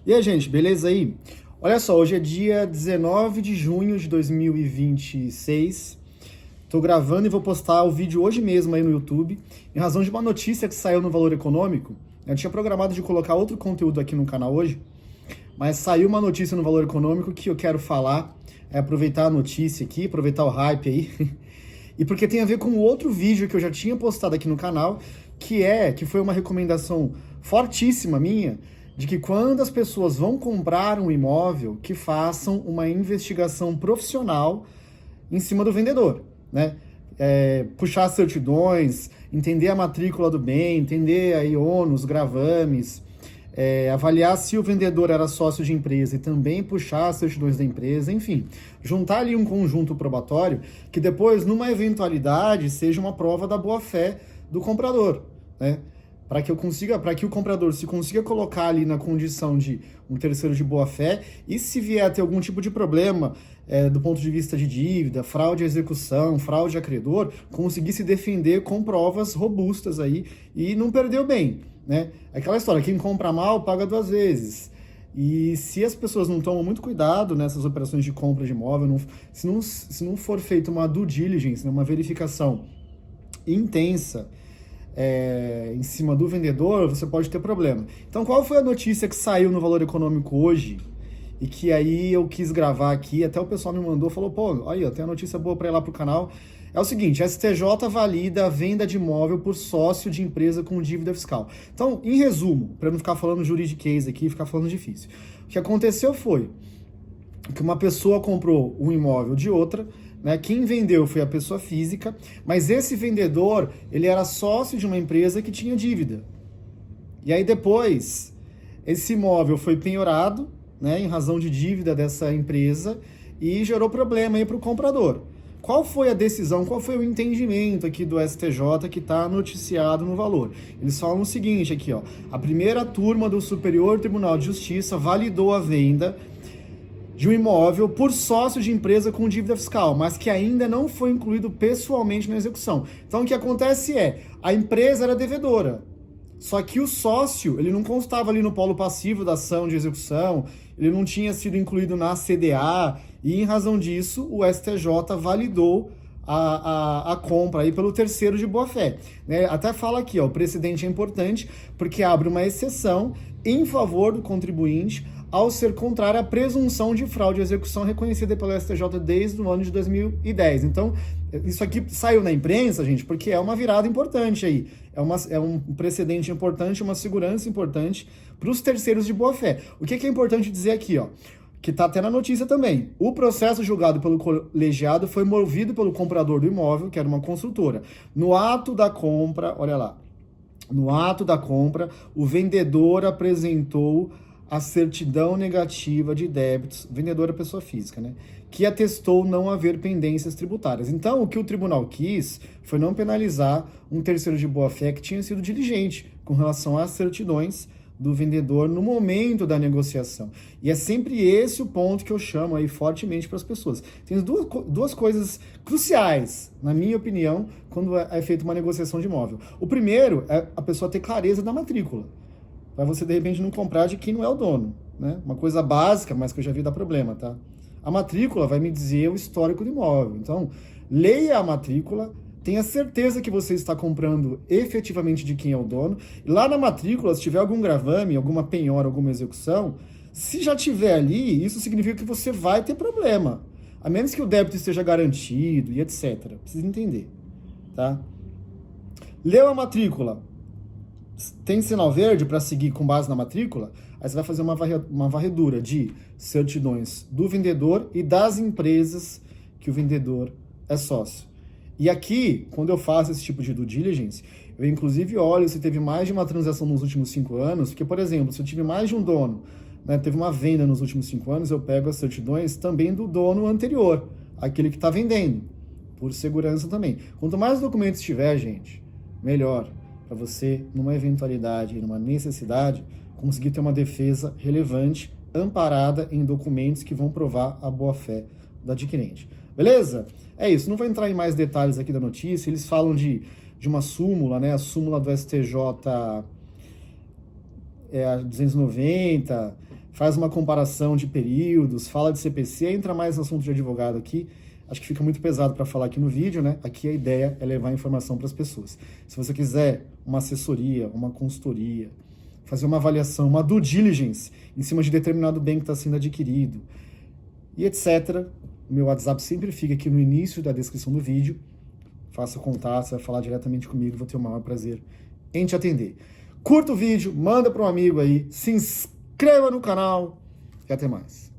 E aí, gente, beleza aí? Olha só, hoje é dia 19 de junho de 2026. Tô gravando e vou postar o vídeo hoje mesmo aí no YouTube, em razão de uma notícia que saiu no Valor Econômico. Eu tinha programado de colocar outro conteúdo aqui no canal hoje, mas saiu uma notícia no Valor Econômico que eu quero falar, aproveitar a notícia aqui, aproveitar o hype aí, e porque tem a ver com outro vídeo que eu já tinha postado aqui no canal, que foi uma recomendação fortíssima minha, de que quando as pessoas vão comprar um imóvel, que façam uma investigação profissional em cima do vendedor, né? Puxar certidões, entender a matrícula do bem, entender aí ônus, gravames, avaliar se o vendedor era sócio de empresa e também puxar as certidões da empresa, enfim, juntar ali um conjunto probatório que depois, numa eventualidade, seja uma prova da boa-fé do comprador, né? Para que o comprador se consiga colocar ali na condição de um terceiro de boa-fé e se vier a ter algum tipo de problema do ponto de vista de dívida, fraude à execução, fraude a credor, conseguir se defender com provas robustas aí e não perder o bem, né? Aquela história, quem compra mal paga duas vezes. E se as pessoas não tomam muito cuidado nessas operações de compra de imóvel, se não for feita uma due diligence, né, uma verificação intensa, em cima do vendedor, você pode ter problema. Então, qual foi a notícia que saiu no Valor Econômico hoje e que aí eu quis gravar aqui, até o pessoal me mandou, falou, pô, aí, ó, tem uma notícia boa para ir lá pro canal. É o seguinte, a STJ valida a venda de imóvel por sócio de empresa com dívida fiscal. Então, em resumo, para não ficar falando juridiquês aqui e ficar falando difícil, o que aconteceu foi que uma pessoa comprou um imóvel de outra, né? Quem vendeu foi a pessoa física, mas esse vendedor, ele era sócio de uma empresa que tinha dívida. E aí depois, esse imóvel foi penhorado, né, em razão de dívida dessa empresa e gerou problema aí para o comprador. Qual foi a decisão, qual foi o entendimento aqui do STJ que está noticiado no Valor? Eles falam o seguinte aqui, ó, a primeira turma do Superior Tribunal de Justiça validou a venda de um imóvel por sócio de empresa com dívida fiscal, mas que ainda não foi incluído pessoalmente na execução. Então, o que acontece a empresa era devedora, só que o sócio, ele não constava ali no polo passivo da ação de execução, ele não tinha sido incluído na CDA, e em razão disso, o STJ validou a compra aí pelo terceiro de boa-fé, né? Até fala aqui, ó, o precedente é importante porque abre uma exceção em favor do contribuinte ao ser contrária à presunção de fraude à execução reconhecida pelo STJ desde o ano de 2010. Então, isso aqui saiu na imprensa, gente, porque é uma virada importante aí. É um precedente importante, uma segurança importante para os terceiros de boa-fé. O que é importante dizer aqui, ó? Que está até na notícia também. O processo julgado pelo colegiado foi movido pelo comprador do imóvel, que era uma construtora. No ato da compra, olha lá, no ato da compra, o vendedor apresentou a certidão negativa de débitos, vendedor é pessoa física, né? Que atestou não haver pendências tributárias. Então, o que o tribunal quis foi não penalizar um terceiro de boa-fé que tinha sido diligente com relação às certidões do vendedor no momento da negociação. E é sempre esse o ponto que eu chamo aí fortemente para as pessoas. Tem duas coisas cruciais, na minha opinião, quando é feita uma negociação de imóvel. O primeiro é a pessoa ter clareza da matrícula, para você, de repente, não comprar de quem não é o dono, né? Uma coisa básica, mas que eu já vi dar problema, tá? A matrícula vai me dizer o histórico do imóvel. Então, leia a matrícula, tenha certeza que você está comprando efetivamente de quem é o dono. E lá na matrícula, se tiver algum gravame, alguma penhora, alguma execução, se já tiver ali, isso significa que você vai ter problema. A menos que o débito esteja garantido e etc. Precisa entender, tá? Leu a matrícula, tem sinal verde para seguir com base na matrícula, aí você vai fazer uma varredura de certidões do vendedor e das empresas que o vendedor é sócio. E aqui, quando eu faço esse tipo de due diligence, eu inclusive olho se teve mais de uma transação nos últimos 5 anos, porque, por exemplo, se eu tive mais de um dono, né, teve uma venda nos últimos 5 anos, eu pego as certidões também do dono anterior, aquele que está vendendo, por segurança também. Quanto mais documentos tiver, gente, melhor para você, numa eventualidade, numa necessidade, conseguir ter uma defesa relevante, amparada em documentos que vão provar a boa-fé do adquirente. Beleza? É isso, não vou entrar em mais detalhes aqui da notícia, eles falam de uma súmula, né? A súmula do STJ a 290, faz uma comparação de períodos, fala de CPC, entra mais no assunto de advogado aqui. Acho que fica muito pesado para falar aqui no vídeo, né? Aqui a ideia é levar informação para as pessoas. Se você quiser uma assessoria, uma consultoria, fazer uma avaliação, uma due diligence em cima de determinado bem que está sendo adquirido e etc., o meu WhatsApp sempre fica aqui no início da descrição do vídeo. Faça contato, você vai falar diretamente comigo, vou ter o maior prazer em te atender. Curta o vídeo, manda para um amigo aí, se inscreva no canal e até mais.